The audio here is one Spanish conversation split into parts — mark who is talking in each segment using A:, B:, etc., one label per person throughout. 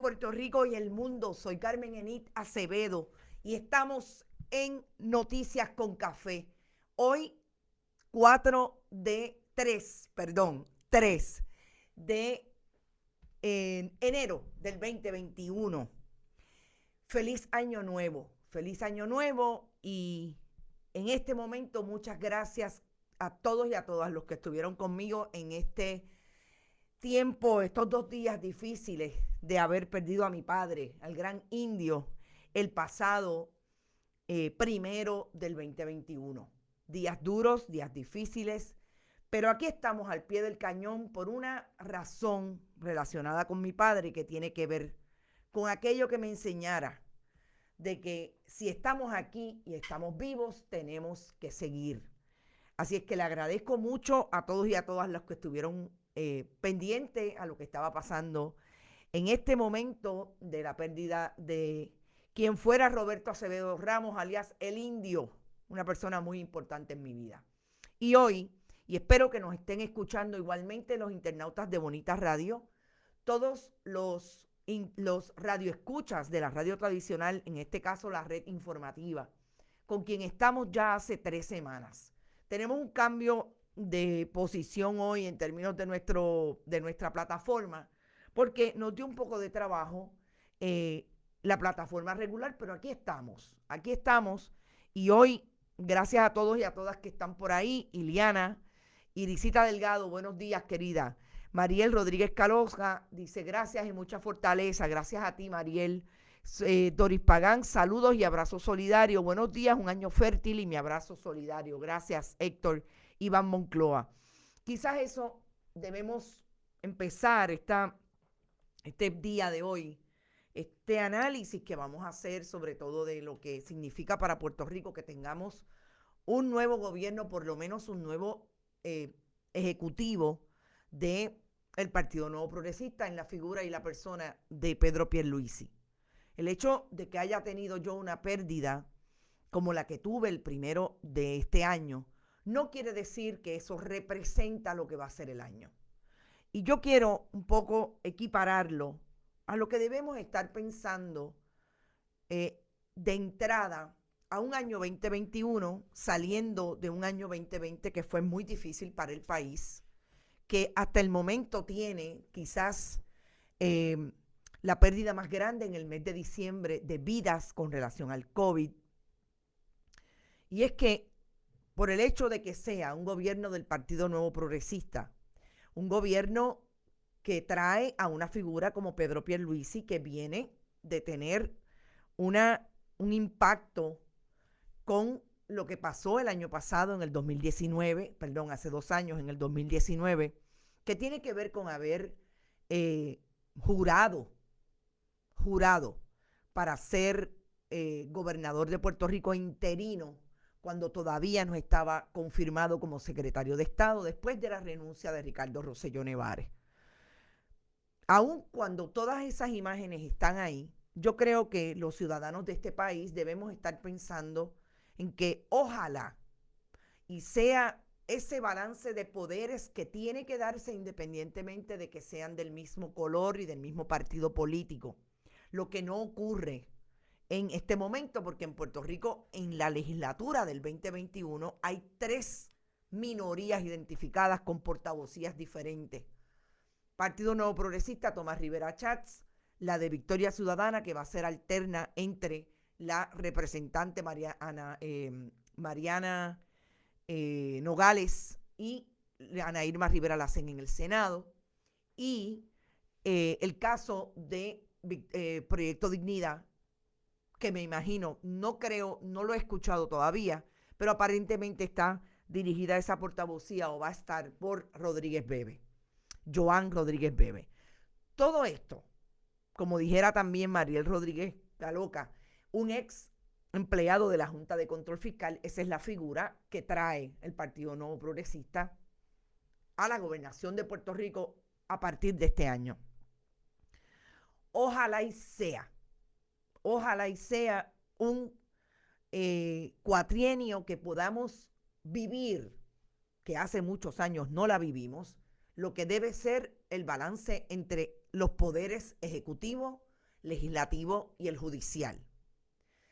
A: Puerto Rico y el mundo. Soy Carmen Enit Acevedo y estamos en Noticias con Café. Hoy 3 de enero del 2021. Feliz año nuevo y en este momento muchas gracias a todos y a todas los que estuvieron conmigo en este tiempo, estos 2 días difíciles de haber perdido a mi padre, al gran indio, el pasado 1 del 2021. Días duros, días difíciles, pero aquí estamos al pie del cañón por una razón relacionada con mi padre que tiene que ver con aquello que me enseñara de que si estamos aquí y estamos vivos, tenemos que seguir. Así es que le agradezco mucho a todos y a todas los que estuvieron pendientes a lo que estaba pasando en este momento de la pérdida de quien fuera Roberto Acevedo Ramos, alias El Indio, una persona muy importante en mi vida. Y hoy, y espero que nos estén escuchando igualmente los internautas de Bonita Radio, todos los radioescuchas de la radio tradicional, en este caso la red informativa, con quien estamos ya hace 3 semanas. Tenemos un cambio de posición hoy en términos de nuestra plataforma, porque nos dio un poco de trabajo la plataforma regular, pero aquí estamos, y hoy, gracias a todos y a todas que están por ahí, Iliana, Irisita Delgado, buenos días, querida. Mariel Rodríguez Calosga dice gracias y mucha fortaleza. Gracias a ti, Mariel. Doris Pagán, saludos y abrazos solidarios. Buenos días, un año fértil y mi abrazo solidario. Gracias, Héctor. Iván Moncloa. Quizás eso debemos empezar este día de hoy, este análisis que vamos a hacer sobre todo de lo que significa para Puerto Rico que tengamos un nuevo gobierno, por lo menos un nuevo ejecutivo del Partido Nuevo Progresista en la figura y la persona de Pedro Pierluisi. El hecho de que haya tenido yo una pérdida como la que tuve el 1 de este año no quiere decir que eso representa lo que va a ser el año. Y yo quiero un poco equipararlo a lo que debemos estar pensando de entrada a un año 2021, saliendo de un año 2020 que fue muy difícil para el país, que hasta el momento tiene quizás la pérdida más grande en el mes de diciembre de vidas con relación al COVID. Y es que por el hecho de que sea un gobierno del Partido Nuevo Progresista, un gobierno que trae a una figura como Pedro Pierluisi, que viene de tener un impacto con lo que pasó el año pasado, en el 2019, perdón, hace 2 años, en el 2019, que tiene que ver con haber jurado para ser gobernador de Puerto Rico interino, cuando todavía no estaba confirmado como secretario de Estado, después de la renuncia de Ricardo Rosselló Nevares. Aun cuando todas esas imágenes están ahí, yo creo que los ciudadanos de este país debemos estar pensando en que ojalá y sea ese balance de poderes que tiene que darse independientemente de que sean del mismo color y del mismo partido político, lo que no ocurre en este momento, porque en Puerto Rico, en la legislatura del 2021, hay 3 minorías identificadas con portavocías diferentes. Partido Nuevo Progresista, Tomás Rivera Chats, la de Victoria Ciudadana, que va a ser alterna entre la representante Mariana Nogales y Ana Irma Rivera Lacén en el Senado, y el caso de Proyecto Dignidad, que me imagino, no lo he escuchado todavía, pero aparentemente está dirigida a esa portavocía o va a estar por Rodríguez Bebe, Joan Rodríguez Bebe. Todo esto, como dijera también Mariel Rodríguez, la loca, un ex empleado de la Junta de Control Fiscal, esa es la figura que trae el Partido Nuevo Progresista a la gobernación de Puerto Rico a partir de este año. Ojalá y sea un cuatrienio que podamos vivir, que hace muchos años no la vivimos, lo que debe ser el balance entre los poderes ejecutivo, legislativo y el judicial.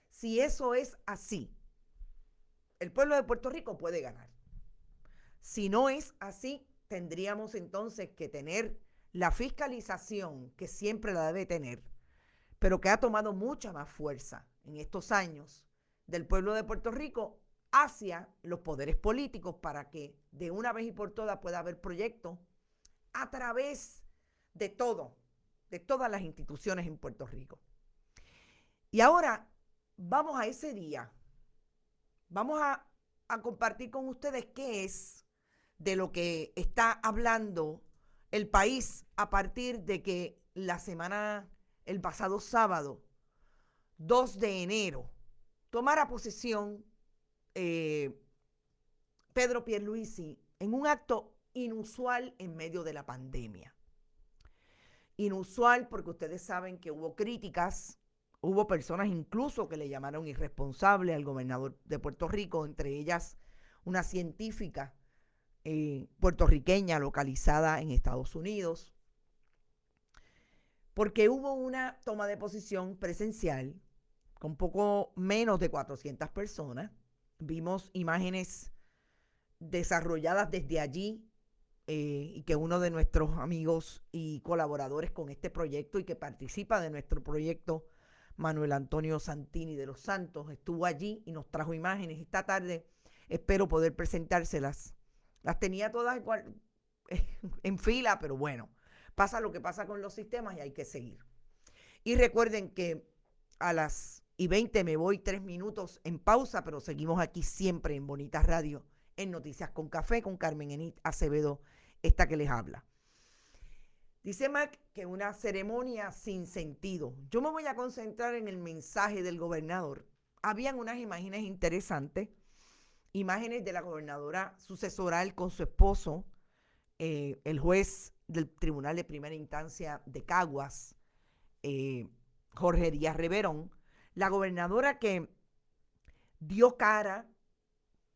A: Si eso es así, el pueblo de Puerto Rico puede ganar. Si no es así, tendríamos entonces que tener la fiscalización que siempre la debe tener, pero que ha tomado mucha más fuerza en estos años del pueblo de Puerto Rico hacia los poderes políticos para que de una vez y por todas pueda haber proyectos a través de todas las instituciones en Puerto Rico. Y ahora vamos a ese día. Vamos a compartir con ustedes qué es de lo que está hablando el país a partir de que el pasado sábado, 2 de enero, tomara posesión Pedro Pierluisi en un acto inusual en medio de la pandemia. Inusual porque ustedes saben que hubo críticas, hubo personas incluso que le llamaron irresponsable al gobernador de Puerto Rico, entre ellas una científica puertorriqueña localizada en Estados Unidos, porque hubo una toma de posición presencial con poco menos de 400 personas. Vimos imágenes desarrolladas desde allí y que uno de nuestros amigos y colaboradores con este proyecto y que participa de nuestro proyecto, Manuel Antonio Santini de los Santos, estuvo allí y nos trajo imágenes. Esta tarde espero poder presentárselas. Las tenía todas en fila, pero bueno, pasa lo que pasa con los sistemas y hay que seguir. Y recuerden que a las 20 me voy 3 minutos en pausa, pero seguimos aquí siempre en Bonita Radio, en Noticias con Café, con Carmen Enid Acevedo, esta que les habla. Dice Mac que una ceremonia sin sentido. Yo me voy a concentrar en el mensaje del gobernador. Habían unas imágenes interesantes, imágenes de la gobernadora sucesoral con su esposo, el juez del Tribunal de Primera Instancia de Caguas, Jorge Díaz Reverón, la gobernadora que dio cara,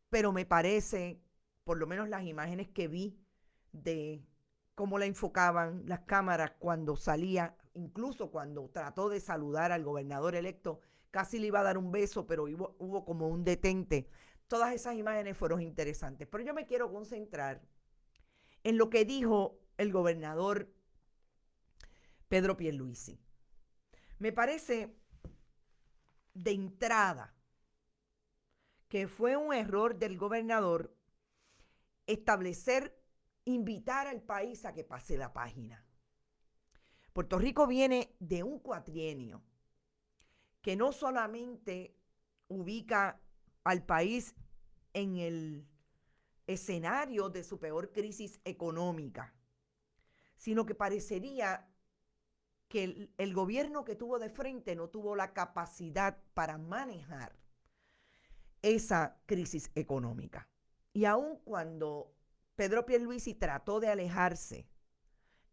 A: pero me parece, por lo menos las imágenes que vi de cómo la enfocaban las cámaras cuando salía, incluso cuando trató de saludar al gobernador electo, casi le iba a dar un beso, pero hubo como un detente. Todas esas imágenes fueron interesantes, pero yo me quiero concentrar en lo que dijo el gobernador Pedro Pierluisi. Me parece de entrada que fue un error del gobernador invitar al país a que pase la página. Puerto Rico viene de un cuatrienio que no solamente ubica al país en el escenario de su peor crisis económica, sino que parecería que el gobierno que tuvo de frente no tuvo la capacidad para manejar esa crisis económica. Y aun cuando Pedro Pierluisi trató de alejarse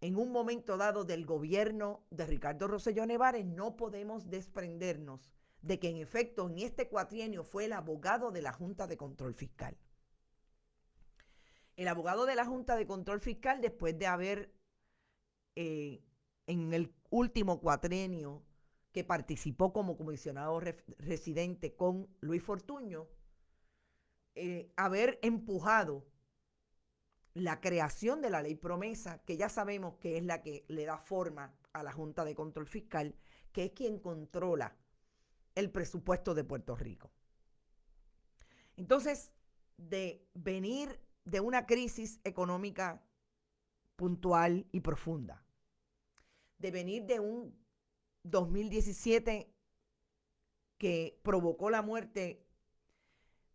A: en un momento dado del gobierno de Ricardo Rosselló Nevares, no podemos desprendernos de que en efecto en este cuatrienio fue el abogado de la Junta de Control Fiscal. El abogado de la Junta de Control Fiscal, después de haber en el último cuatrienio que participó como comisionado residente con Luis Fortuño, haber empujado la creación de la ley promesa, que ya sabemos que es la que le da forma a la Junta de Control Fiscal, que es quien controla el presupuesto de Puerto Rico. Entonces, de venir de una crisis económica puntual y profunda, de venir de un 2017 que provocó la muerte,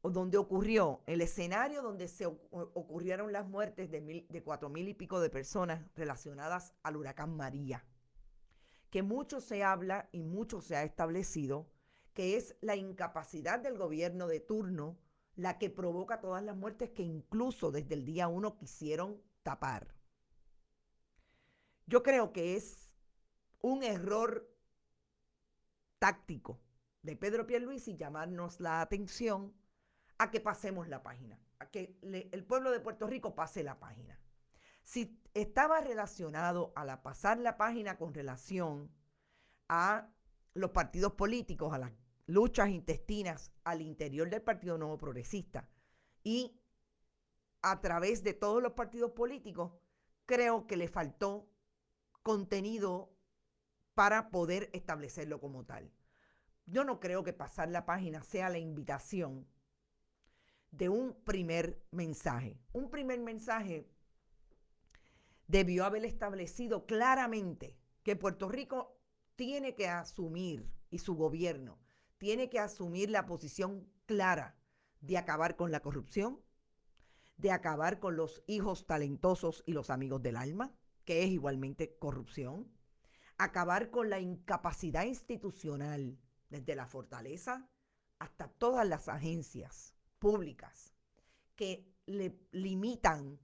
A: o donde ocurrió el escenario donde se ocurrieron las muertes de 4,000 y pico de personas relacionadas al huracán María, que mucho se habla y mucho se ha establecido que es la incapacidad del gobierno de turno la que provoca todas las muertes que incluso desde el día 1 quisieron tapar. Yo creo que es un error táctico de Pedro Pierluisi llamarnos la atención a que pasemos la página, a que el pueblo de Puerto Rico pase la página. Si estaba relacionado a pasar la página con relación a los partidos políticos, a las luchas intestinas al interior del Partido Nuevo Progresista y a través de todos los partidos políticos, creo que le faltó contenido para poder establecerlo como tal. Yo no creo que pasar la página sea la invitación de un primer mensaje. Un primer mensaje debió haber establecido claramente que Puerto Rico tiene que asumir, y su gobierno tiene que asumir la posición clara de acabar con la corrupción, de acabar con los hijos talentosos y los amigos del alma, que es igualmente corrupción, acabar con la incapacidad institucional, desde la fortaleza hasta todas las agencias públicas que le limitan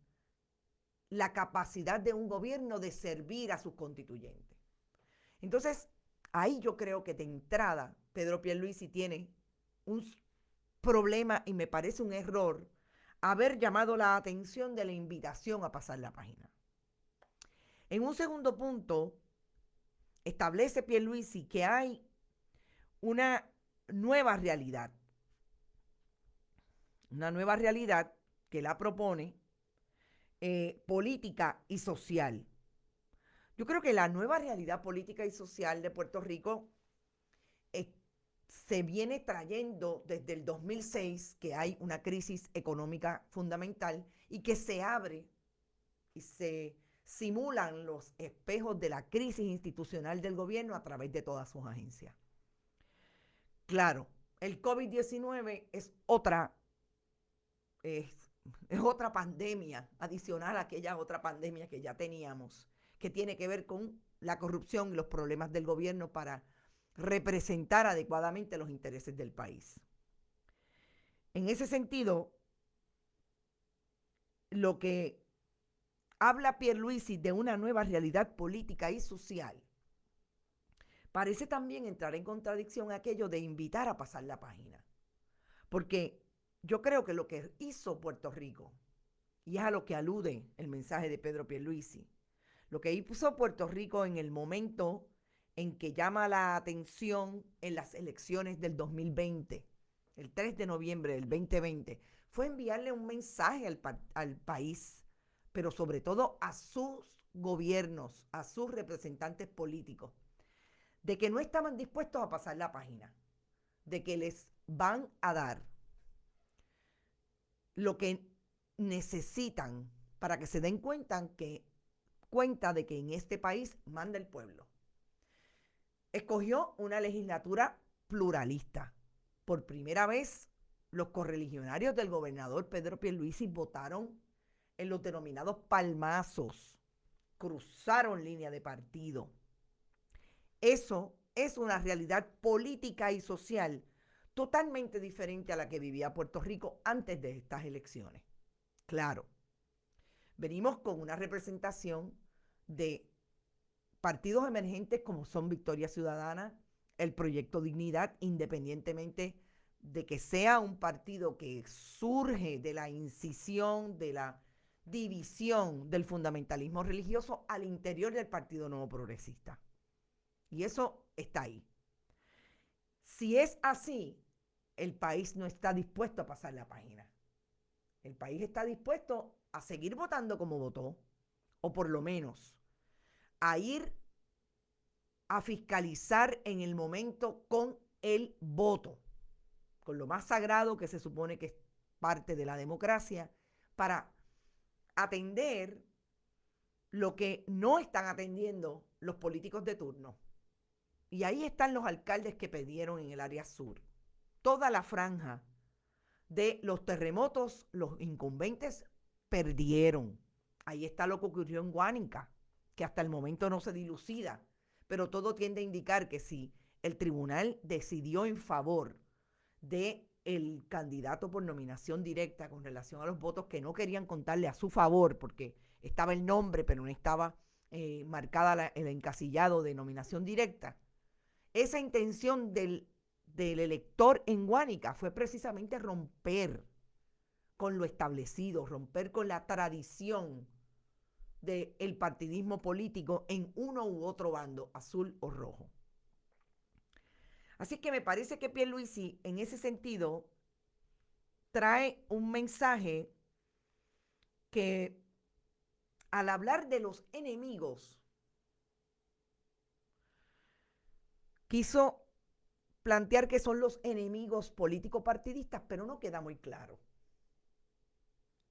A: la capacidad de un gobierno de servir a sus constituyentes. Entonces, ahí yo creo que de entrada Pedro Pierluisi tiene un problema y me parece un error haber llamado la atención de la invitación a pasar la página. En un segundo punto, establece Pierluisi que hay una nueva realidad que la propone política y social. Yo creo que la nueva realidad política y social de Puerto Rico se viene trayendo desde el 2006, que hay una crisis económica fundamental y que se abre y se simulan los espejos de la crisis institucional del gobierno a través de todas sus agencias. Claro, el COVID-19 es otra pandemia adicional a aquella otra pandemia que ya teníamos, que tiene que ver con la corrupción y los problemas del gobierno para representar adecuadamente los intereses del país. En ese sentido, lo que habla Pierluisi de una nueva realidad política y social parece también entrar en contradicción aquello de invitar a pasar la página. Porque yo creo que lo que hizo Puerto Rico, y es a lo que alude el mensaje de Pedro Pierluisi, lo que hizo Puerto Rico en el momento en que llama la atención en las elecciones del 2020, el 3 de noviembre del 2020, fue enviarle un mensaje al país, pero sobre todo a sus gobiernos, a sus representantes políticos, de que no estaban dispuestos a pasar la página, de que les van a dar lo que necesitan para que se den cuenta de que en este país manda el pueblo. Escogió una legislatura pluralista. Por primera vez, los correligionarios del gobernador Pedro Pierluisi votaron en los denominados palmazos, cruzaron línea de partido. Eso es una realidad política y social totalmente diferente a la que vivía Puerto Rico antes de estas elecciones. Claro, venimos con una representación de partidos emergentes como son Victoria Ciudadana, el Proyecto Dignidad, independientemente de que sea un partido que surge de la incisión, de la división del fundamentalismo religioso al interior del Partido Nuevo Progresista. Y eso está ahí. Si es así, el país no está dispuesto a pasar la página. El país está dispuesto a seguir votando como votó, o por lo menos a ir a fiscalizar en el momento con el voto, con lo más sagrado que se supone que es parte de la democracia, para atender lo que no están atendiendo los políticos de turno. Y ahí están los alcaldes que pidieron en el área sur. Toda la franja de los terremotos, los incumbentes perdieron. Ahí está lo que ocurrió en Guánica, que hasta el momento no se dilucida, pero todo tiende a indicar que si el tribunal decidió en favor del candidato por nominación directa con relación a los votos que no querían contarle a su favor, porque estaba el nombre, pero no estaba marcada el encasillado de nominación directa, esa intención del elector en Guánica fue precisamente romper con lo establecido, romper con la tradición del partidismo político en uno u otro bando, azul o rojo. Así que me parece que Pierluisi, en ese sentido, trae un mensaje que, al hablar de los enemigos, quiso plantear que son los enemigos político-partidistas, pero no queda muy claro.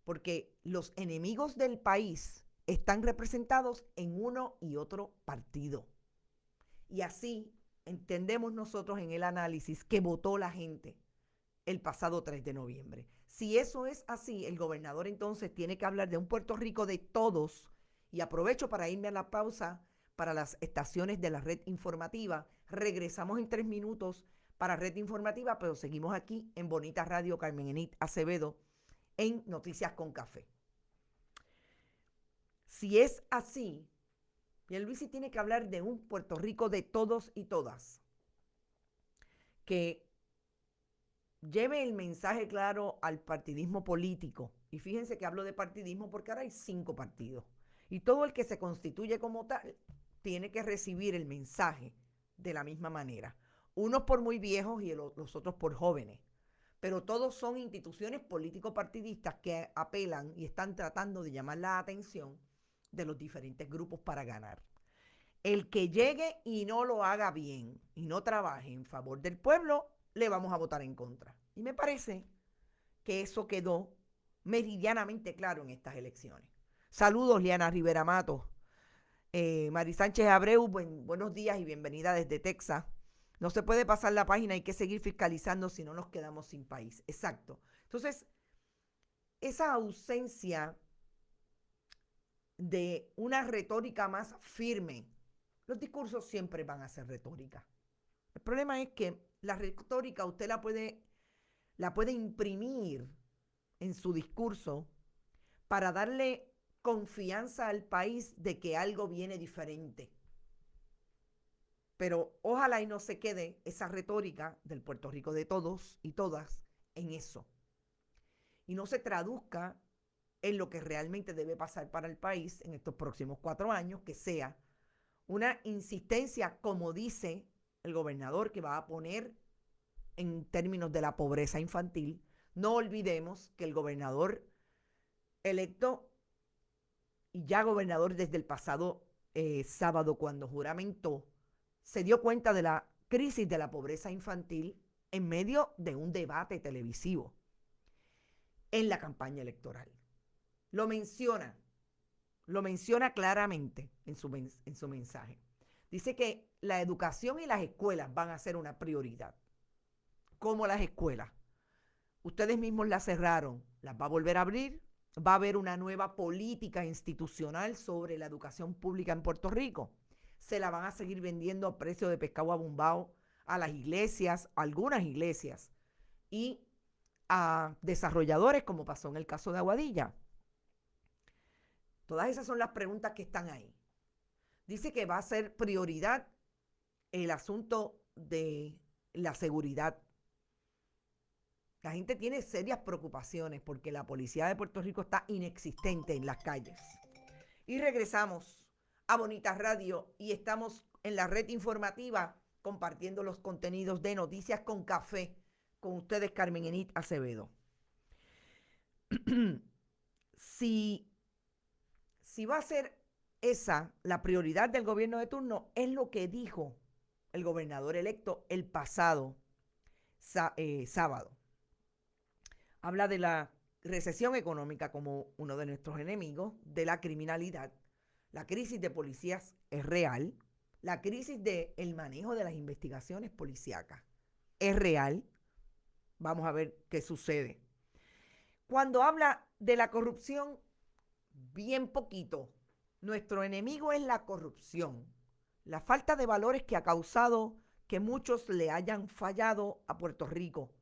A: Porque los enemigos del país están representados en uno y otro partido. Y así entendemos nosotros en el análisis que votó la gente el pasado 3 de noviembre. Si eso es así, el gobernador entonces tiene que hablar de un Puerto Rico de todos. Y aprovecho para irme a la pausa para las estaciones de la red informativa. Regresamos en 3 minutos para red informativa, pero seguimos aquí en Bonita Radio Carmen Enit Acevedo en Noticias con Café. Si es así, Pierluisi tiene que hablar de un Puerto Rico de todos y todas, que lleve el mensaje claro al partidismo político. Y fíjense que hablo de partidismo porque ahora hay 5 partidos. Y todo el que se constituye como tal tiene que recibir el mensaje de la misma manera. Unos por muy viejos y los otros por jóvenes. Pero todos son instituciones político-partidistas que apelan y están tratando de llamar la atención de los diferentes grupos para ganar. El que llegue y no lo haga bien y no trabaje en favor del pueblo, le vamos a votar en contra. Y me parece que eso quedó meridianamente claro en estas elecciones. Saludos, Liana Rivera Matos. Mari Sánchez Abreu, buenos días y bienvenida desde Texas. No se puede pasar la página, hay que seguir fiscalizando si no nos quedamos sin país. Exacto. Entonces, esa ausencia de una retórica más firme, los discursos siempre van a ser retórica. El problema es que la retórica usted la puede imprimir en su discurso para darle confianza al país de que algo viene diferente. Pero ojalá y no se quede esa retórica del Puerto Rico de todos y todas en eso. Y no se traduzca en lo que realmente debe pasar para el país en estos próximos 4 años, que sea una insistencia, como dice el gobernador, que va a poner en términos de la pobreza infantil. No olvidemos que el gobernador electo y ya gobernador desde el pasado sábado, cuando juramentó, se dio cuenta de la crisis de la pobreza infantil en medio de un debate televisivo en la campaña electoral. Lo menciona claramente en su mensaje. Dice que la educación y las escuelas van a ser una prioridad. ¿Cómo las escuelas? Ustedes mismos las cerraron, las va a volver a abrir. Va a haber una nueva política institucional sobre la educación pública en Puerto Rico. Se la van a seguir vendiendo a precio de pescado abumbao a las iglesias, a algunas iglesias, y a desarrolladores, como pasó en el caso de Aguadilla. Todas esas son las preguntas que están ahí. Dice que va a ser prioridad el asunto de la seguridad. La gente tiene serias preocupaciones porque la policía de Puerto Rico está inexistente en las calles. Y regresamos a Bonita Radio y estamos en la red informativa compartiendo los contenidos de Noticias con Café con ustedes, Carmen Enit Acevedo. Si va a ser esa la prioridad del gobierno de turno, es lo que dijo el gobernador electo el pasado sábado. Habla de la recesión económica como uno de nuestros enemigos, de la criminalidad. La crisis de policías es real. La crisis del manejo de las investigaciones policíacas es real. Vamos a ver qué sucede. Cuando habla de la corrupción, bien poquito. Nuestro enemigo es la corrupción. La falta de valores que ha causado que muchos le hayan fallado a Puerto Rico.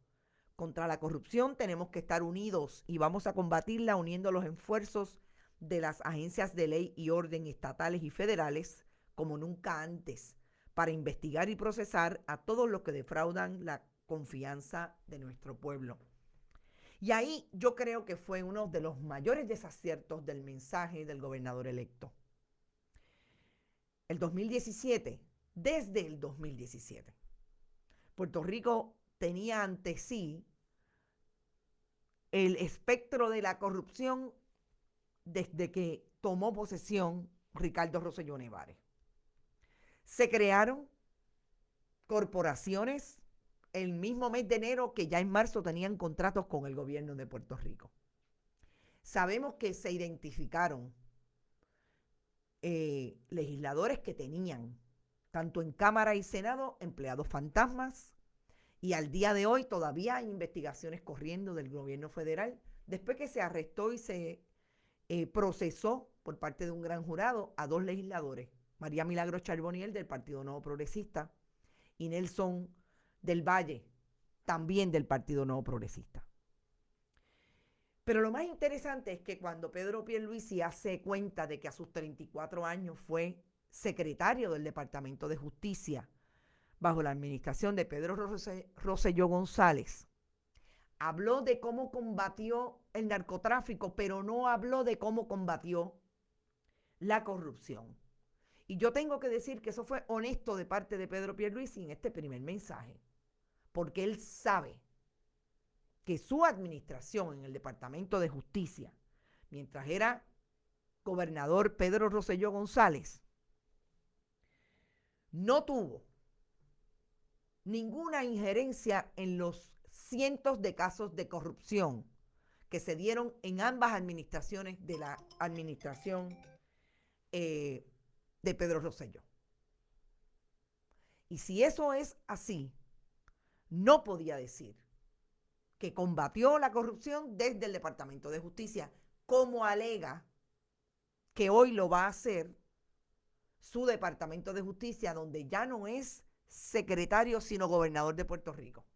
A: Contra la corrupción tenemos que estar unidos y vamos a combatirla uniendo los esfuerzos de las agencias de ley y orden estatales y federales como nunca antes para investigar y procesar a todos los que defraudan la confianza de nuestro pueblo. Y ahí yo creo que fue uno de los mayores desaciertos del mensaje del gobernador electo. El 2017, desde el 2017, Puerto Rico tenía ante sí el espectro de la corrupción desde que tomó posesión Ricardo Rosselló Nevares. Se crearon corporaciones el mismo mes de enero que ya en marzo tenían contratos con el gobierno de Puerto Rico. Sabemos que se identificaron legisladores que tenían, tanto en Cámara y Senado, empleados fantasmas, y al día de hoy todavía hay investigaciones corriendo del gobierno federal, después que se arrestó y se procesó por parte de un gran jurado a 2 legisladores, María Milagros Charboniel del Partido Nuevo Progresista y Nelson del Valle, también del Partido Nuevo Progresista. Pero lo más interesante es que cuando Pedro Pierluisi hace cuenta de que a sus 34 años fue secretario del Departamento de Justicia bajo la administración de Pedro Rosselló González, habló de cómo combatió el narcotráfico, pero no habló de cómo combatió la corrupción. Y yo tengo que decir que eso fue honesto de parte de Pedro Pierluisi en este primer mensaje, porque él sabe que su administración en el Departamento de Justicia, mientras era gobernador Pedro Rosselló González, no tuvo ninguna injerencia en los cientos de casos de corrupción que se dieron en ambas administraciones de la administración de Pedro Rosselló. Y si eso es así, no podía decir que combatió la corrupción desde el Departamento de Justicia, como alega que hoy lo va a hacer su Departamento de Justicia, donde ya no es secretario, sino gobernador de Puerto Rico.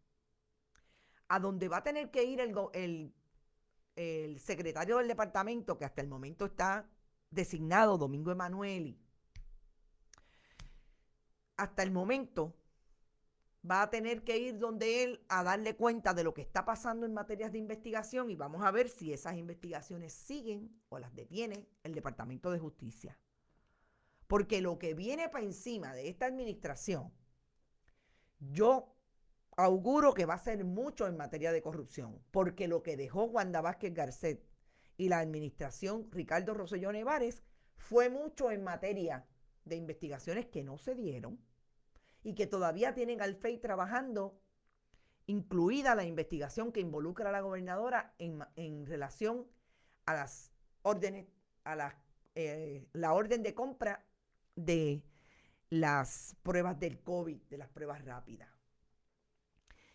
A: A donde va a tener que ir el secretario del departamento, que hasta el momento está designado Domingo Emanueli. Hasta el momento va a tener que ir donde él a darle cuenta de lo que está pasando en materias de investigación y vamos a ver si esas investigaciones siguen o las detiene el Departamento de Justicia. Porque lo que viene para encima de esta administración, yo auguro que va a ser mucho en materia de corrupción, porque lo que dejó Wanda Vázquez Garcet y la administración Ricardo Rosselló Nevares fue mucho en materia de investigaciones que no se dieron y que todavía tienen al FEI trabajando, incluida la investigación que involucra a la gobernadora en relación a las órdenes, a la orden de compra de las pruebas del COVID, de las pruebas rápidas.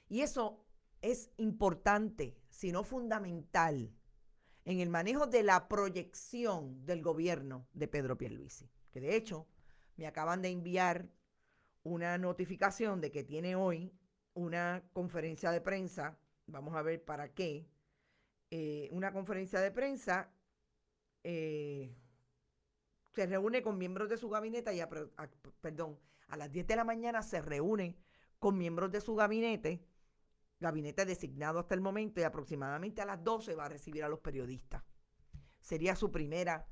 A: Y eso es importante, si no fundamental, en el manejo de la proyección del gobierno de Pedro Pierluisi, que de hecho me acaban de enviar una notificación de que tiene hoy una conferencia de prensa, vamos a ver para qué, una conferencia de prensa, se reúne con miembros de su gabinete, a las 10 de la mañana se reúne con miembros de su gabinete designado hasta el momento, y aproximadamente a las 12 va a recibir a los periodistas. Sería su primera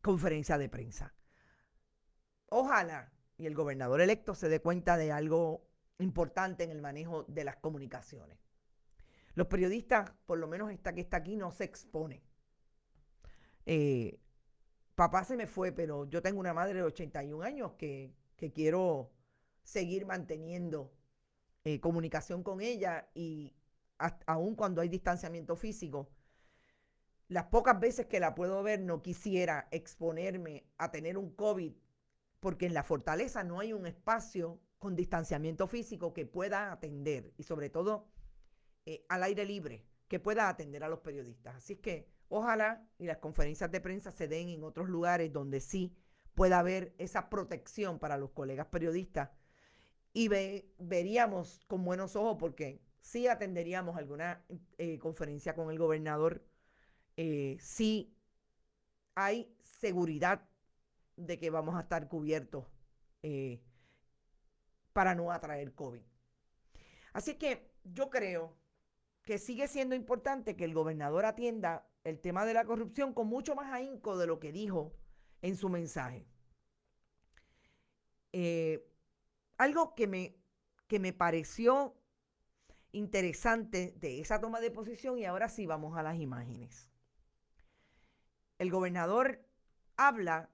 A: conferencia de prensa. Ojalá y el gobernador electo se dé cuenta de algo importante en el manejo de las comunicaciones. Los periodistas, por lo menos esta que está aquí, no se expone. Papá se me fue, pero yo tengo una madre de 81 años que quiero seguir manteniendo comunicación con ella, y aun cuando hay distanciamiento físico, las pocas veces que la puedo ver no quisiera exponerme a tener un COVID, porque en la Fortaleza no hay un espacio con distanciamiento físico que pueda atender, y sobre todo al aire libre, que pueda atender a los periodistas. Así que ojalá y las conferencias de prensa se den en otros lugares donde sí pueda haber esa protección para los colegas periodistas, y veríamos con buenos ojos, porque sí atenderíamos alguna conferencia con el gobernador, sí hay seguridad de que vamos a estar cubiertos para no atraer COVID. Así que yo creo que sigue siendo importante que el gobernador atienda el tema de la corrupción con mucho más ahínco de lo que dijo en su mensaje. Algo que me que me pareció interesante de esa toma de posición, y ahora sí vamos a las imágenes. El gobernador habla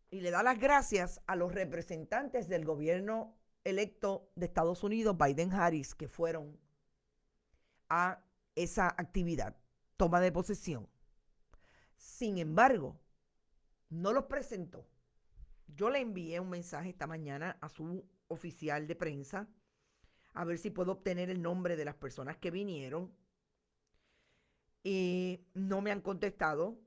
A: y le da las gracias a los representantes del gobierno electo de Estados Unidos, Biden-Harris, que fueron a esa actividad, toma de posesión. Sin embargo, no los presentó. Yo le envié un mensaje esta mañana a su oficial de prensa a ver si puedo obtener el nombre de las personas que vinieron, y no me han contestado,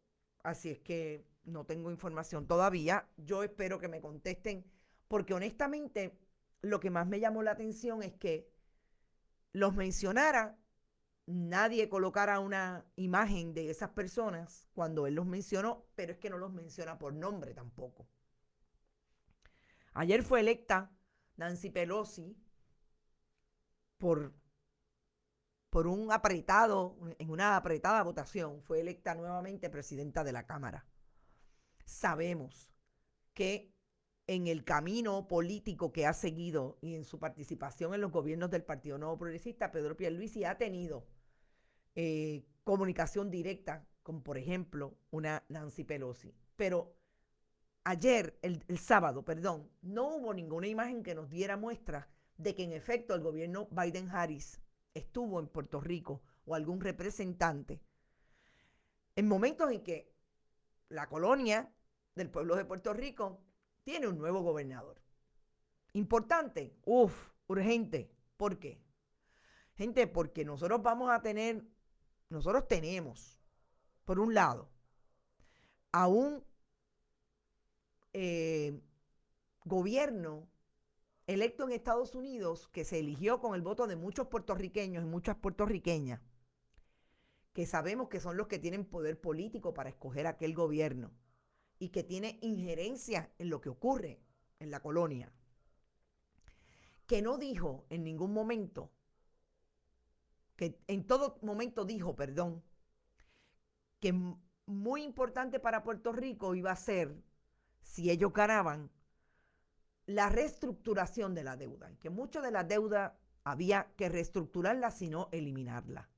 A: así es que no tengo información todavía. Yo espero que me contesten, porque honestamente lo que más me llamó la atención es que los mencionara, nadie colocara una imagen de esas personas cuando él los mencionó, pero es que no los menciona por nombre tampoco. Ayer fue electa Nancy Pelosi por en una apretada votación, fue electa nuevamente presidenta de la Cámara. Sabemos que en el camino político que ha seguido y en su participación en los gobiernos del Partido Nuevo Progresista, Pedro Pierluisi ha tenido comunicación directa con, por ejemplo, una Nancy Pelosi. Pero ayer, el sábado, perdón, no hubo ninguna imagen que nos diera muestra de que en efecto el gobierno Biden-Harris estuvo en Puerto Rico o algún representante en momentos en que la colonia del pueblo de Puerto Rico tiene un nuevo gobernador. Importante, urgente. ¿Por qué? Gente, porque nosotros tenemos, por un lado, a un gobierno electo en Estados Unidos que se eligió con el voto de muchos puertorriqueños y muchas puertorriqueñas, que sabemos que son los que tienen poder político para escoger aquel gobierno y que tiene injerencia en lo que ocurre en la colonia, que no dijo en ningún momento, que en todo momento dijo, perdón, que muy importante para Puerto Rico iba a ser, si ellos ganaban, la reestructuración de la deuda, y que mucho de la deuda había que reestructurarla, sino eliminarla.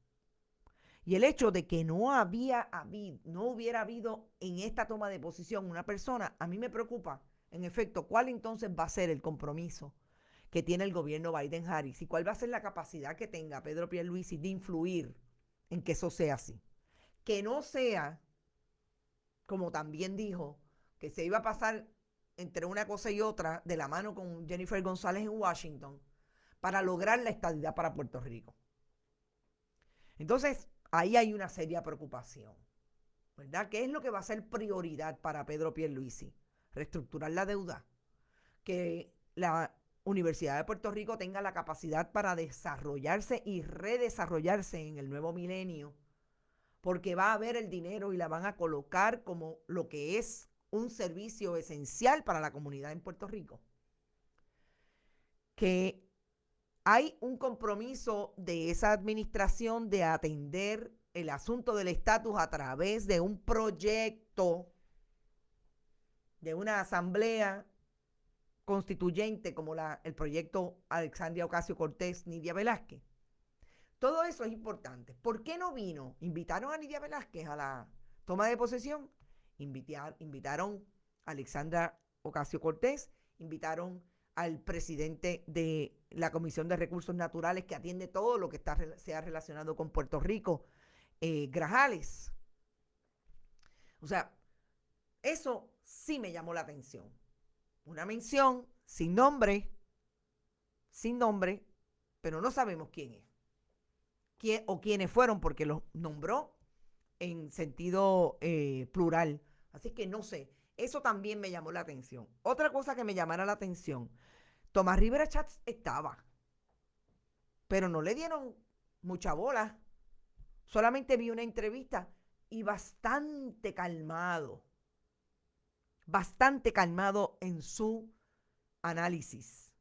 A: Y el hecho de que no hubiera habido en esta toma de posición una persona, a mí me preocupa, en efecto, cuál entonces va a ser el compromiso que tiene el gobierno Biden-Harris y cuál va a ser la capacidad que tenga Pedro Pierluisi de influir en que eso sea así. Que no sea, como también dijo, que se iba a pasar entre una cosa y otra de la mano con Jennifer González en Washington para lograr la estadidad para Puerto Rico. Entonces, ahí hay una seria preocupación, ¿verdad? ¿Qué es lo que va a ser prioridad para Pedro Pierluisi? Reestructurar la deuda, que la Universidad de Puerto Rico tenga la capacidad para desarrollarse y redesarrollarse en el nuevo milenio, porque va a haber el dinero y la van a colocar como lo que es un servicio esencial para la comunidad en Puerto Rico. Que hay un compromiso de esa administración de atender el asunto del estatus a través de un proyecto, de una asamblea constituyente como el proyecto Alexandria Ocasio-Cortez, Nidia Velázquez. Todo eso es importante. ¿Por qué no vino? ¿Invitaron a Nidia Velázquez a la toma de posesión? Invitaron a Alexandra Ocasio-Cortez, invitaron al presidente de la Comisión de Recursos Naturales que atiende todo lo que sea relacionado con Puerto Rico, Grajales. O sea, eso sí me llamó la atención. Una mención sin nombre, pero no sabemos quién es. O quiénes fueron, porque los nombró en sentido plural. Así que no sé, eso también me llamó la atención. Otra cosa que me llamara la atención, Tomás Rivera Chats estaba, pero no le dieron mucha bola. Solamente vi una entrevista y bastante calmado en su análisis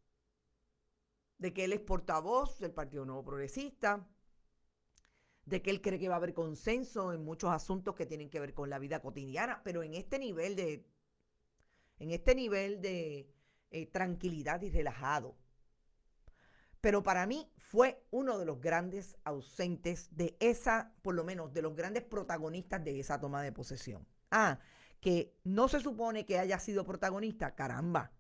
A: de que él es portavoz del Partido Nuevo Progresista, de que él cree que va a haber consenso en muchos asuntos que tienen que ver con la vida cotidiana, pero en este nivel de tranquilidad y relajado. Pero para mí fue uno de los grandes ausentes de esa, por lo menos de los grandes protagonistas de esa toma de posesión. Que no se supone que haya sido protagonista, caramba.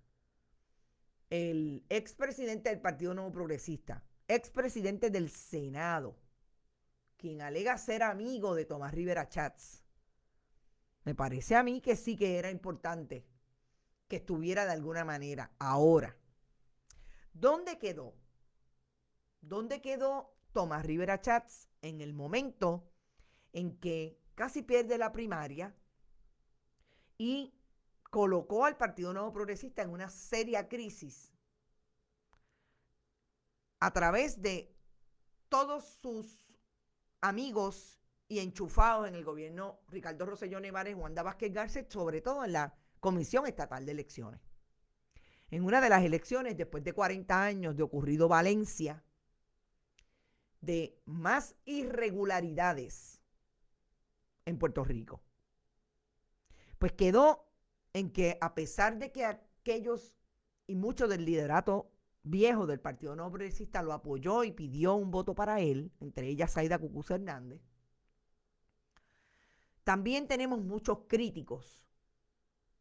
A: El expresidente del Partido Nuevo Progresista, expresidente del Senado, quien alega ser amigo de Tomás Rivera Chats. Me parece a mí que sí que era importante que estuviera de alguna manera. Ahora, ¿dónde quedó? ¿Dónde quedó Tomás Rivera Chats en el momento en que casi pierde la primaria y colocó al Partido Nuevo Progresista en una seria crisis a través de todos sus amigos y enchufados en el gobierno, Ricardo Rosselló Nevares, Wanda Vázquez Garcet, sobre todo en la Comisión Estatal de Elecciones? En una de las elecciones, después de 40 años de ocurrido Valencia, de más irregularidades en Puerto Rico, pues quedó en que, a pesar de que aquellos y muchos del liderato viejo del Partido No Progresista lo apoyó y pidió un voto para él, entre ellas Zaida Cucuz Hernández, también tenemos muchos críticos,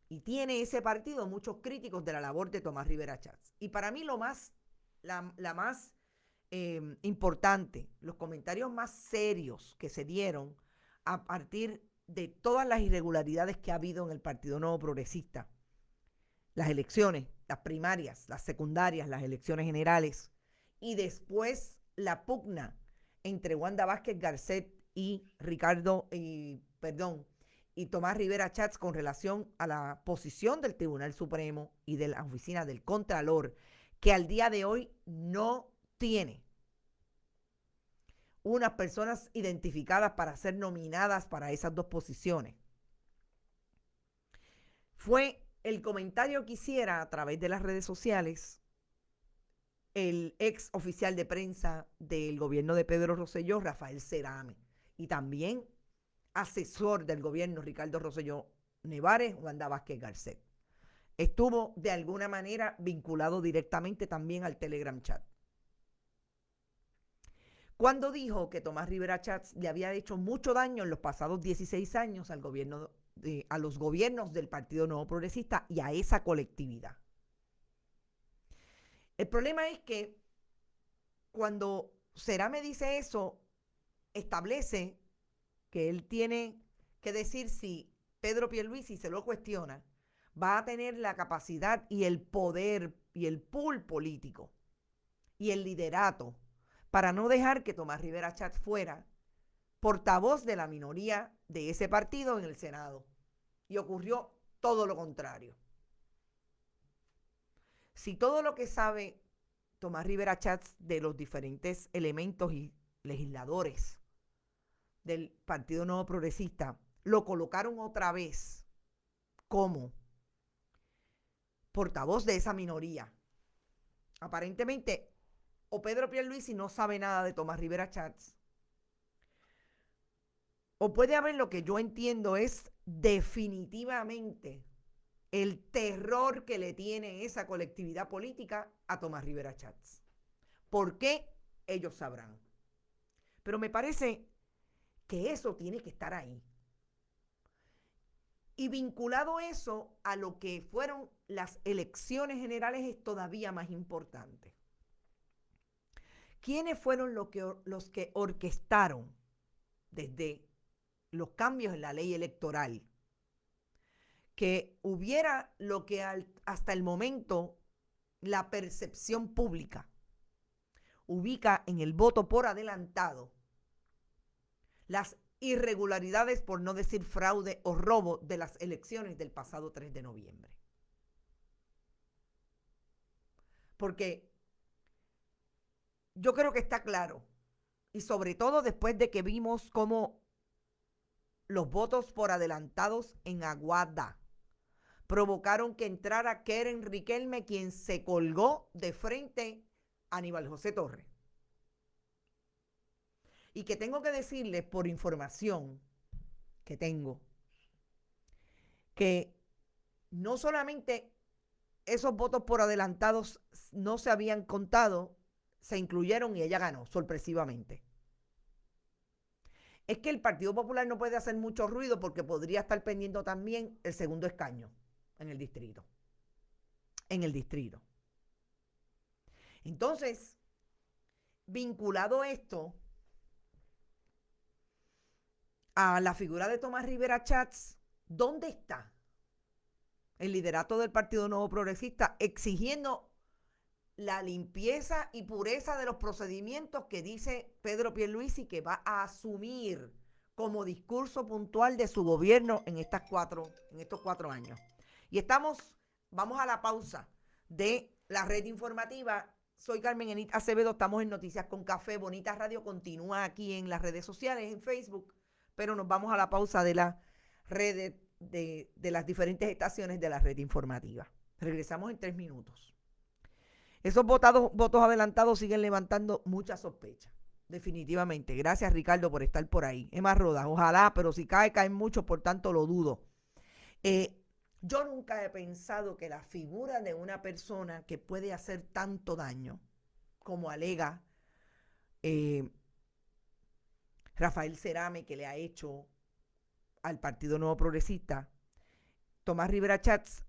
A: y tiene ese partido muchos críticos de la labor de Tomás Rivera Chats. Y para mí la más importante, los comentarios más serios que se dieron a partir de todas las irregularidades que ha habido en el Partido Nuevo Progresista, las elecciones, las primarias, las secundarias, las elecciones generales, y después la pugna entre Wanda Vázquez Garcet y Tomás Rivera Chats con relación a la posición del Tribunal Supremo y de la oficina del Contralor, que al día de hoy no tiene unas personas identificadas para ser nominadas para esas dos posiciones. Fue el comentario que hiciera a través de las redes sociales el ex oficial de prensa del gobierno de Pedro Rosselló, Rafael Cerame, y también asesor del gobierno, Ricardo Rosselló Nevares, Wanda Vázquez Garcet. Estuvo de alguna manera vinculado directamente también al Telegram chat. Cuando dijo que Tomás Rivera Chats le había hecho mucho daño en los pasados 16 años al gobierno, a los gobiernos del Partido Nuevo Progresista y a esa colectividad. El problema es que cuando Cerame dice eso, establece que él tiene que decir si Pedro Pierluisi se lo cuestiona, va a tener la capacidad y el poder y el pool político y el liderato para no dejar que Tomás Rivera Chats fuera portavoz de la minoría de ese partido en el Senado. Y ocurrió todo lo contrario. Si todo lo que sabe Tomás Rivera Chats de los diferentes elementos y legisladores del Partido Nuevo Progresista lo colocaron otra vez como portavoz de esa minoría, aparentemente o Pedro Pierluisi no sabe nada de Tomás Rivera Chats, o puede haber lo que yo entiendo es definitivamente el terror que le tiene esa colectividad política a Tomás Rivera Chats. ¿Por qué? Ellos sabrán. Pero me parece que eso tiene que estar ahí. Y vinculado eso a lo que fueron las elecciones generales es todavía más importante. ¿Quiénes fueron los que orquestaron desde los cambios en la ley electoral que hubiera lo que hasta el momento la percepción pública ubica en el voto por adelantado las irregularidades, por no decir fraude o robo, de las elecciones del pasado 3 de noviembre? Porque yo creo que está claro, y sobre todo después de que vimos cómo los votos por adelantados en Aguada provocaron que entrara Keren Riquelme, quien se colgó de frente a Aníbal José Torres. Y que tengo que decirles por información que tengo, que no solamente esos votos por adelantados no se habían contado, se incluyeron y ella ganó sorpresivamente. Es que el Partido Popular no puede hacer mucho ruido porque podría estar pendiendo también el segundo escaño en el distrito. Entonces, vinculado esto a la figura de Tomás Rivera Chats, ¿dónde está el liderato del Partido Nuevo Progresista exigiendo la limpieza y pureza de los procedimientos que dice Pedro Pierluisi que va a asumir como discurso puntual de su gobierno en estos 4 años? Y vamos a la pausa de la red informativa. Soy Carmen Enit Acevedo, estamos en Noticias con Café. Bonita Radio continúa aquí en las redes sociales, en Facebook, pero nos vamos a la pausa de las redes de las diferentes estaciones de la red informativa. Regresamos en 3 minutos. Esos votos adelantados siguen levantando muchas sospechas, definitivamente. Gracias, Ricardo, por estar por ahí. Emma Rodas, ojalá, pero si caen muchos, por tanto lo dudo. Yo nunca he pensado que la figura de una persona que puede hacer tanto daño, como alega Rafael Cerame, que le ha hecho al Partido Nuevo Progresista, Tomás Rivera Chats,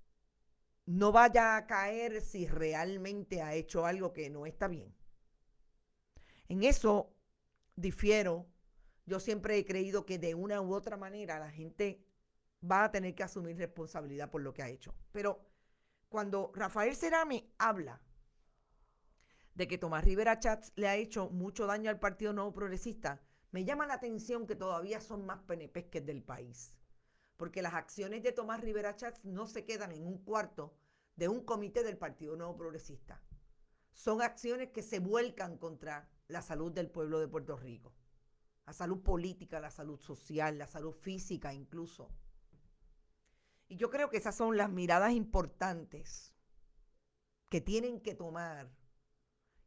A: no vaya a caer si realmente ha hecho algo que no está bien. En eso difiero. Yo siempre he creído que de una u otra manera la gente va a tener que asumir responsabilidad por lo que ha hecho. Pero cuando Rafael Cerame habla de que Tomás Rivera Chats le ha hecho mucho daño al Partido Nuevo Progresista, me llama la atención que todavía son más PNP que del país. Porque las acciones de Tomás Rivera Chats no se quedan en un cuarto de un comité del Partido Nuevo Progresista. Son acciones que se vuelcan contra la salud del pueblo de Puerto Rico. La salud política, la salud social, la salud física incluso. Y yo creo que esas son las miradas importantes que tienen que tomar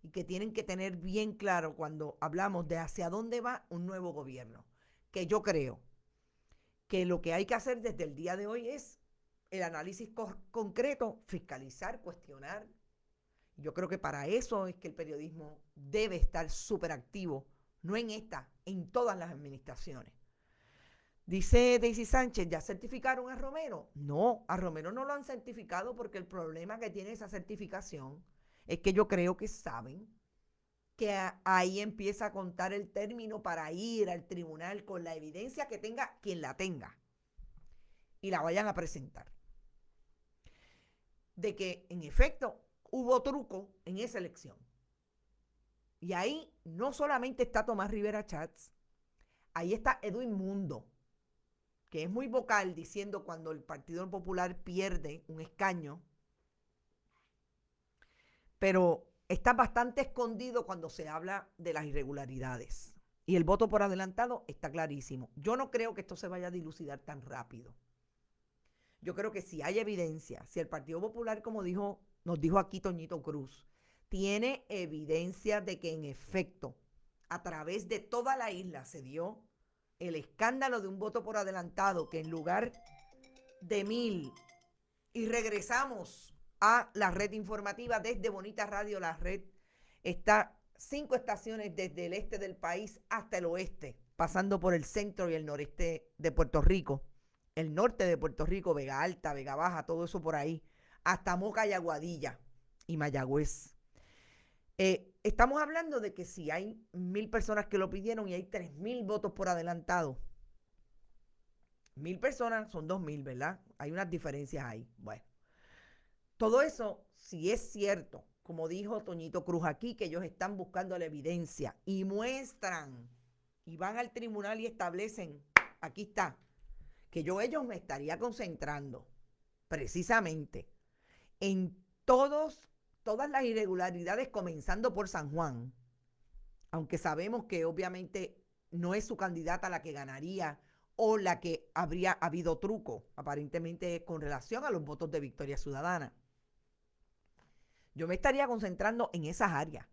A: y que tienen que tener bien claro cuando hablamos de hacia dónde va un nuevo gobierno. Que yo creo que lo que hay que hacer desde el día de hoy es el análisis concreto, fiscalizar, cuestionar. Yo creo que para eso es que el periodismo debe estar súper activo, no en esta, en todas las administraciones. Dice Daisy Sánchez, ¿ya certificaron a Romero? No, a Romero no lo han certificado porque el problema que tiene esa certificación es que yo creo que saben que ahí empieza a contar el término para ir al tribunal con la evidencia que tenga quien la tenga y la vayan a presentar. De que, en efecto, hubo truco en esa elección. Y ahí no solamente está Tomás Rivera Chats, ahí está Edwin Mundo, que es muy vocal diciendo cuando el Partido Popular pierde un escaño, pero está bastante escondido cuando se habla de las irregularidades. Y el voto por adelantado está clarísimo. Yo no creo que esto se vaya a dilucidar tan rápido. Yo creo que si hay evidencia, si el Partido Popular, como nos dijo aquí Toñito Cruz, tiene evidencia de que en efecto, a través de toda la isla se dio el escándalo de un voto por adelantado, que en lugar de 1,000, y regresamos a la red informativa desde Bonita Radio, la red está 5 estaciones desde el este del país hasta el oeste, pasando por el centro y el noreste de Puerto Rico, el norte de Puerto Rico, Vega Alta, Vega Baja, todo eso por ahí, hasta Moca y Aguadilla y Mayagüez. Estamos hablando de que si hay 1,000 personas que lo pidieron y hay 3,000 votos por adelantado, 1,000 personas son 2,000, ¿verdad? Hay unas diferencias ahí. Bueno, todo eso, si es cierto, como dijo Toñito Cruz aquí, que ellos están buscando la evidencia y muestran y van al tribunal y establecen, aquí está, que ellos me estaría concentrando precisamente en todas las irregularidades, comenzando por San Juan, aunque sabemos que obviamente no es su candidata la que ganaría o la que habría habido truco, aparentemente con relación a los votos de Victoria Ciudadana. Yo me estaría concentrando en esas áreas.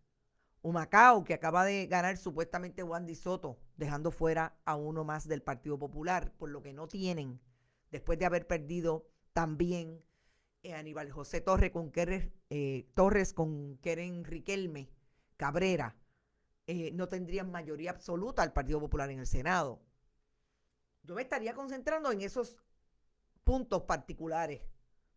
A: Humacao, que acaba de ganar supuestamente Wandy Soto, dejando fuera a uno más del Partido Popular, por lo que no tienen, después de haber perdido también Aníbal José Torres con Keren Riquelme, Cabrera, no tendrían mayoría absoluta al Partido Popular en el Senado. Yo me estaría concentrando en esos puntos particulares,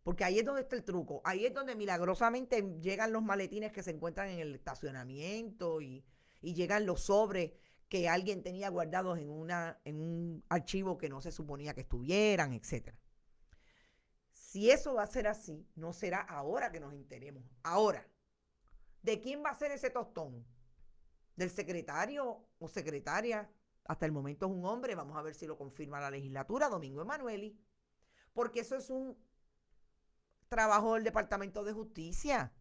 A: porque ahí es donde está el truco. Ahí es donde milagrosamente llegan los maletines que se encuentran en el estacionamiento y llegan los sobres que alguien tenía guardados en un archivo que no se suponía que estuvieran, etcétera. Si eso va a ser así, no será ahora que nos enteremos. Ahora, ¿de quién va a ser ese tostón? ¿Del secretario o secretaria? Hasta el momento es un hombre, vamos a ver si lo confirma la legislatura, Domingo Emanueli, porque eso es un trabajo del Departamento de Justicia.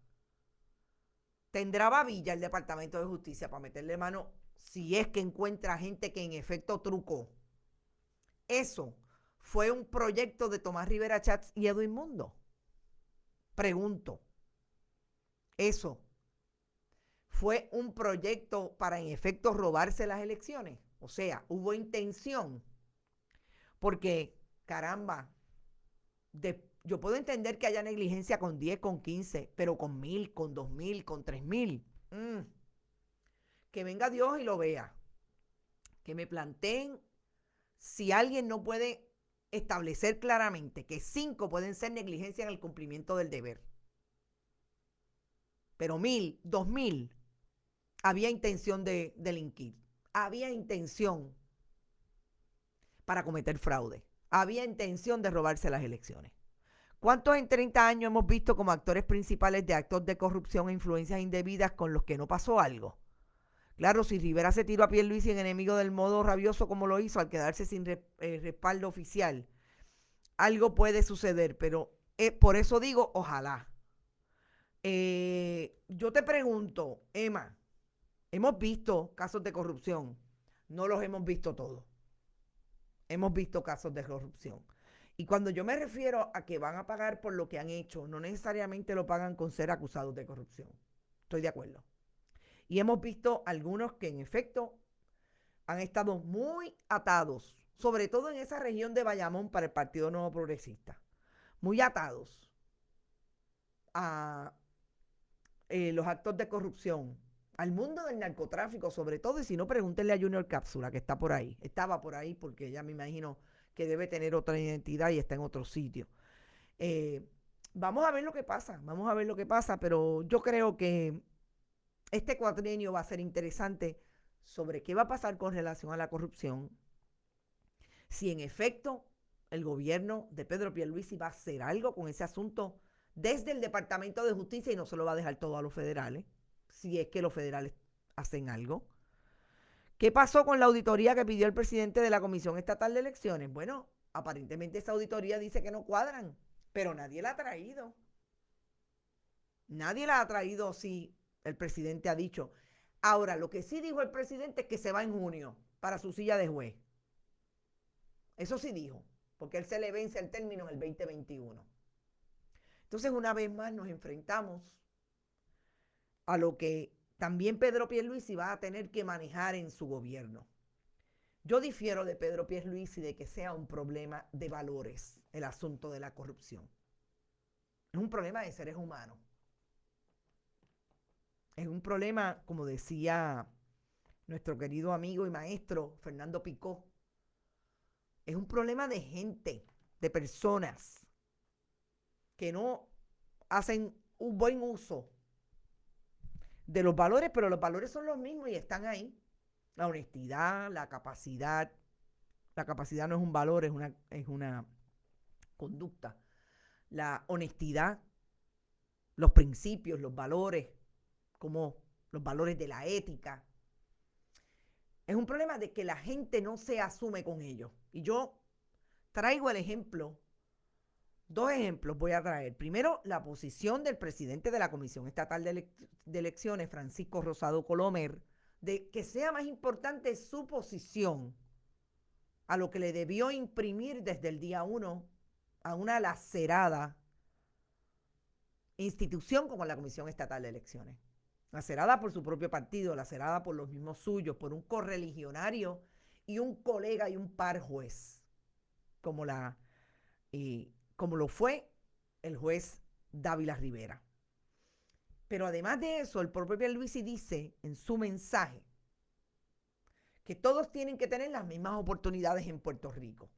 A: Tendrá babilla el Departamento de Justicia para meterle mano si es que encuentra gente que en efecto trucó. Eso fue un proyecto de Tomás Rivera Chats y Edwin Mundo. Pregunto, ¿eso fue un proyecto para en efecto robarse las elecciones? O sea, hubo intención. Porque, caramba, yo puedo entender que haya negligencia con 10, con 15, pero con 1000, con 2000, con 3000. Que venga Dios y lo vea. Que me planteen si alguien no puede establecer claramente que 5 pueden ser negligencia en el cumplimiento del deber. Pero 1000, 2000, había intención de delinquir. Había intención para cometer fraude. Había intención de robarse las elecciones. ¿Cuántos en 30 años hemos visto como actores principales de actos de corrupción e influencias indebidas con los que no pasó algo? Claro, si Rivera se tiró a Pierluisi en enemigo del modo rabioso como lo hizo al quedarse sin respaldo oficial, algo puede suceder, pero por eso digo, ojalá. Yo te pregunto, Emma, hemos visto casos de corrupción, no los hemos visto todos. Hemos visto casos de corrupción. Y cuando yo me refiero a que van a pagar por lo que han hecho, no necesariamente lo pagan con ser acusados de corrupción. Estoy de acuerdo. Y hemos visto algunos que en efecto han estado muy atados, sobre todo en esa región de Bayamón para el Partido Nuevo Progresista, muy atados a los actos de corrupción, al mundo del narcotráfico sobre todo, y si no, pregúntenle a Junior Cápsula, que está por ahí. Estaba por ahí porque ella me imagino que debe tener otra identidad y está en otro sitio. Vamos a ver lo que pasa, pero yo creo que este cuatrienio va a ser interesante sobre qué va a pasar con relación a la corrupción, si en efecto el gobierno de Pedro Pierluisi va a hacer algo con ese asunto desde el Departamento de Justicia y no se lo va a dejar todo a los federales, si es que los federales hacen algo. ¿Qué pasó con la auditoría que pidió el presidente de la Comisión Estatal de Elecciones? Bueno, aparentemente esa auditoría dice que no cuadran, pero nadie la ha traído. Nadie la ha traído, si el presidente ha dicho. Ahora, lo que sí dijo el presidente es que se va en junio para su silla de juez. Eso sí dijo, porque él se le vence el término en el 2021. Entonces, una vez más nos enfrentamos a lo que también Pedro Pierluisi va a tener que manejar en su gobierno. Yo difiero de Pedro Pierluisi de que sea un problema de valores el asunto de la corrupción. Es un problema de seres humanos. Es un problema, como decía nuestro querido amigo y maestro Fernando Picó, es un problema de gente, de personas que no hacen un buen uso de los valores, pero los valores son los mismos y están ahí. La honestidad, la capacidad. La capacidad no es un valor, es una conducta. La honestidad, los principios, los valores, como los valores de la ética. Es un problema de que la gente no se asume con ellos. Y yo traigo el ejemplo, 2 ejemplos voy a traer. Primero, la posición del presidente de la Comisión Estatal de Elecciones, Francisco Rosado Colomer, de que sea más importante su posición a lo que le debió imprimir desde el día 1 a una lacerada institución como la Comisión Estatal de Elecciones. Lacerada por su propio partido, lacerada por los mismos suyos, por un correligionario y un colega y un par juez, como lo fue el juez Dávila Rivera. Pero además de eso, el propio Pierluisi dice en su mensaje que todos tienen que tener las mismas oportunidades en Puerto Rico.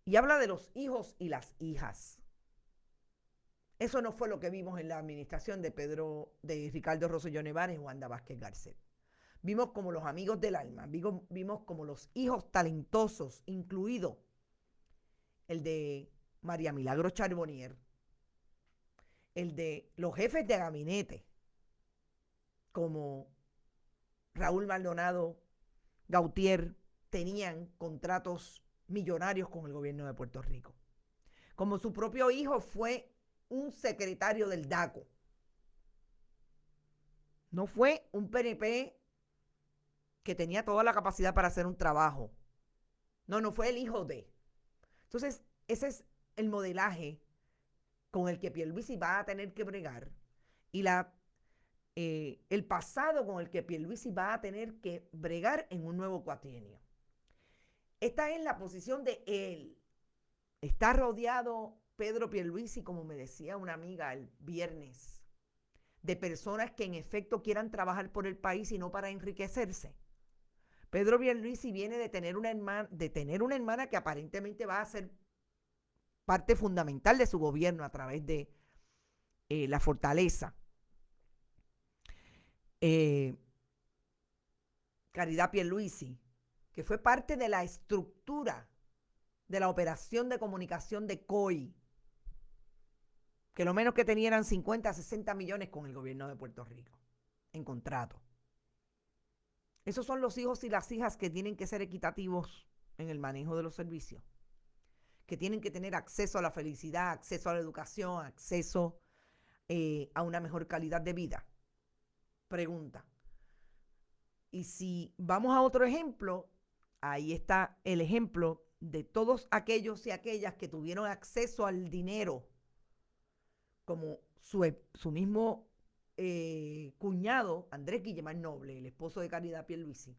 A: Y habla de los hijos y las hijas. Eso no fue lo que vimos en la administración de Ricardo Rosselló Nevares y Wanda Vázquez Garcet. Vimos como los amigos del alma, vimos como los hijos talentosos, incluido el de María Milagro Charbonnier, el de los jefes de gabinete, como Raúl Maldonado, Gautier, tenían contratos millonarios con el gobierno de Puerto Rico. Como su propio hijo fue un secretario del DACO. No fue un PNP que tenía toda la capacidad para hacer un trabajo. No fue el hijo de. Entonces, ese es el modelaje con el que Pierluisi va a tener que bregar y el pasado con el que Pierluisi va a tener que bregar en un nuevo cuatrienio. Esta es la posición de él. Está rodeado Pedro Pierluisi, como me decía una amiga el viernes, de personas que en efecto quieran trabajar por el país y no para enriquecerse. Pedro Pierluisi viene de tener una hermana que aparentemente va a ser parte fundamental de su gobierno a través de la fortaleza. Caridad Pierluisi, que fue parte de la estructura de la operación de comunicación de COI, que lo menos que tenía eran 50, 60 millones con el gobierno de Puerto Rico en contrato. Esos son los hijos y las hijas que tienen que ser equitativos en el manejo de los servicios, que tienen que tener acceso a la felicidad, acceso a la educación, acceso a una mejor calidad de vida. Pregunta. Y si vamos a otro ejemplo, ahí está el ejemplo de todos aquellos y aquellas que tuvieron acceso al dinero, como su mismo cuñado, Andrés Guillemar Noble, el esposo de Caridad Pierluisi.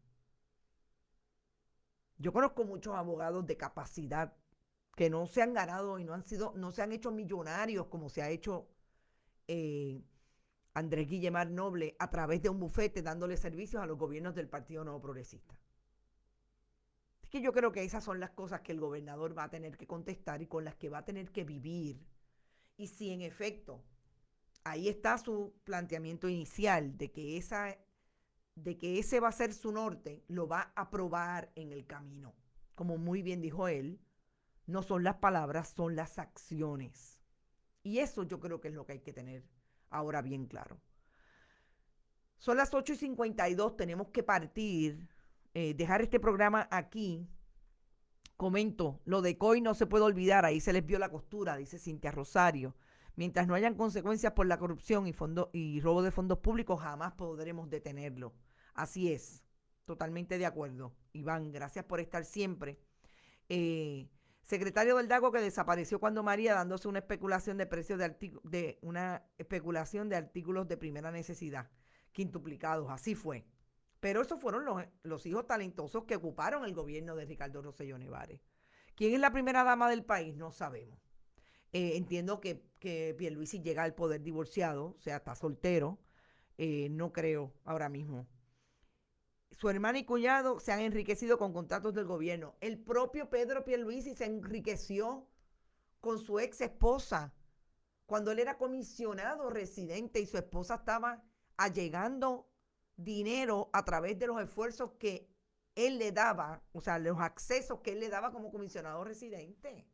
A: Yo conozco muchos abogados de capacidad que no se han ganado y no se han hecho millonarios como se ha hecho Andrés Guillemar Noble a través de un bufete dándole servicios a los gobiernos del Partido Nuevo Progresista. Es que yo creo que esas son las cosas que el gobernador va a tener que contestar y con las que va a tener que vivir. Y si en efecto ahí está su planteamiento inicial de que ese va a ser su norte, lo va a probar en el camino. Como muy bien dijo él, no son las palabras, son las acciones. Y eso yo creo que es lo que hay que tener ahora bien claro. Son las 8:52, tenemos que partir, dejar este programa aquí. Comento, lo de COI no se puede olvidar, ahí se les vio la costura, dice Cintia Rosario. Mientras no hayan consecuencias por la corrupción y robo de fondos públicos, jamás podremos detenerlo. Así es, totalmente de acuerdo. Iván, gracias por estar siempre. Secretario del DACO que desapareció cuando María, dándose una especulación de precios una especulación de artículos de primera necesidad, quintuplicados, así fue. Pero esos fueron los hijos talentosos que ocuparon el gobierno de Ricardo Rosselló Nevares. ¿Quién es la primera dama del país? No sabemos. Entiendo que Pierluisi llega al poder divorciado, o sea, está soltero. No creo ahora mismo. Su hermana y cuñado se han enriquecido con contratos del gobierno. El propio Pedro Pierluisi se enriqueció con su ex esposa cuando él era comisionado residente y su esposa estaba allegando dinero a través de los esfuerzos que él le daba, o sea, los accesos que él le daba como comisionado residente.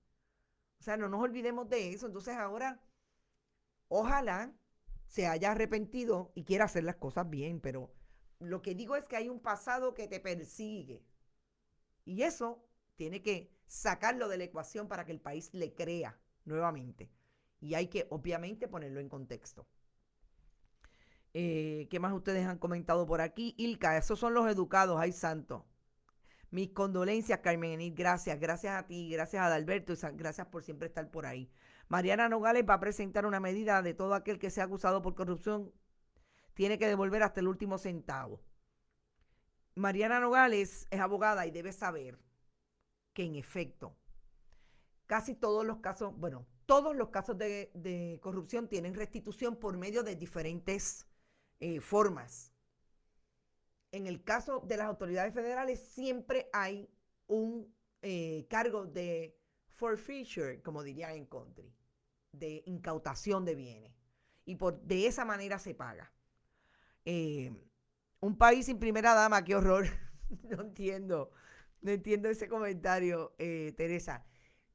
A: O sea, no nos olvidemos de eso. Entonces ahora, ojalá se haya arrepentido y quiera hacer las cosas bien, pero lo que digo es que hay un pasado que te persigue. Y eso tiene que sacarlo de la ecuación para que el país le crea nuevamente. Y hay que, obviamente, ponerlo en contexto. ¿Qué más ustedes han comentado por aquí? Ilka, esos son los educados, ay santo. Mis condolencias, Carmen Enid, gracias. Gracias a ti, gracias a Adalberto, y gracias por siempre estar por ahí. Mariana Nogales va a presentar una medida de todo aquel que sea acusado por corrupción tiene que devolver hasta el último centavo. Mariana Nogales es abogada y debe saber que en efecto, casi todos los casos, bueno, todos los casos de corrupción tienen restitución por medio de diferentes formas. En el caso de las autoridades federales siempre hay un cargo de forfeiture, como dirían en country, de incautación de bienes. Y de esa manera se paga. Un país sin primera dama, qué horror. No entiendo ese comentario, Teresa.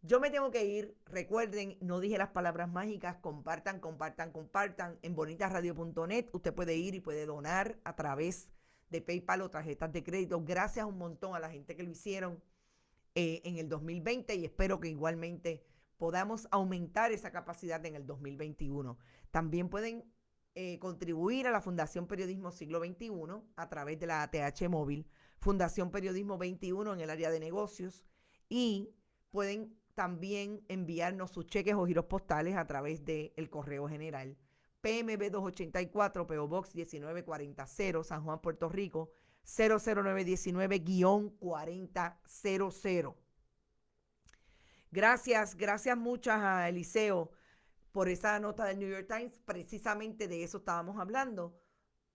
A: Yo me tengo que ir. Recuerden, no dije las palabras mágicas. Compartan, compartan, compartan. En bonitasradio.net usted puede ir y puede donar a través de PayPal o tarjetas de crédito. Gracias un montón a la gente que lo hicieron en el 2020 y espero que igualmente podamos aumentar esa capacidad en el 2021. También pueden contribuir a la Fundación Periodismo Siglo XXI a través de la ATH Móvil, Fundación Periodismo 21 en el área de negocios, y pueden también enviarnos sus cheques o giros postales a través del correo general PMB 284, PO Box 1940, San Juan, Puerto Rico 00919-4000. Gracias muchas a Eliseo por esa nota del New York Times. Precisamente de eso estábamos hablando,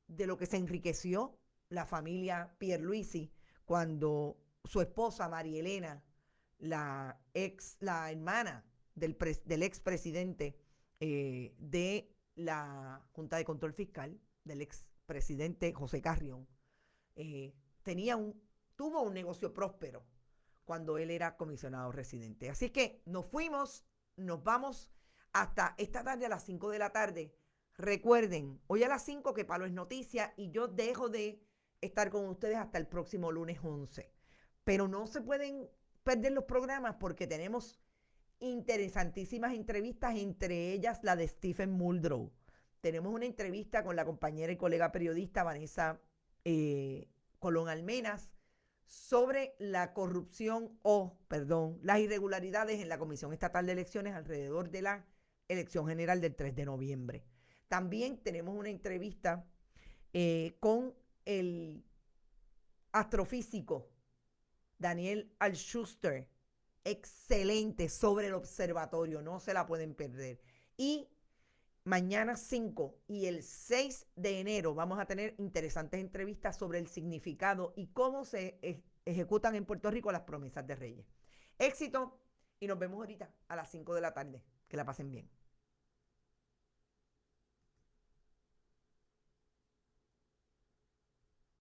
A: de lo que se enriqueció la familia Pierluisi cuando su esposa María Elena, la hermana del expresidente de la Junta de Control Fiscal, del expresidente José Carrión, tuvo un negocio próspero cuando él era comisionado residente. Así que nos vamos hasta esta tarde a las 5 de la tarde. Recuerden, hoy a las 5 que Palo es noticia y yo dejo de estar con ustedes hasta el próximo lunes 11. Pero no se pueden perder los programas porque tenemos interesantísimas entrevistas, entre ellas la de Stephen Muldrow. Tenemos una entrevista con la compañera y colega periodista Vanessa Colón Almenas sobre la corrupción las irregularidades en la Comisión Estatal de Elecciones alrededor de la elección general del 3 de noviembre. También tenemos una entrevista con el astrofísico Daniel Alschuster, excelente, sobre el observatorio, no se la pueden perder. Y mañana 5 y el 6 de enero vamos a tener interesantes entrevistas sobre el significado y cómo se ejecutan en Puerto Rico las promesas de Reyes. Éxito y nos vemos ahorita a las 5 de la tarde. Que la pasen bien.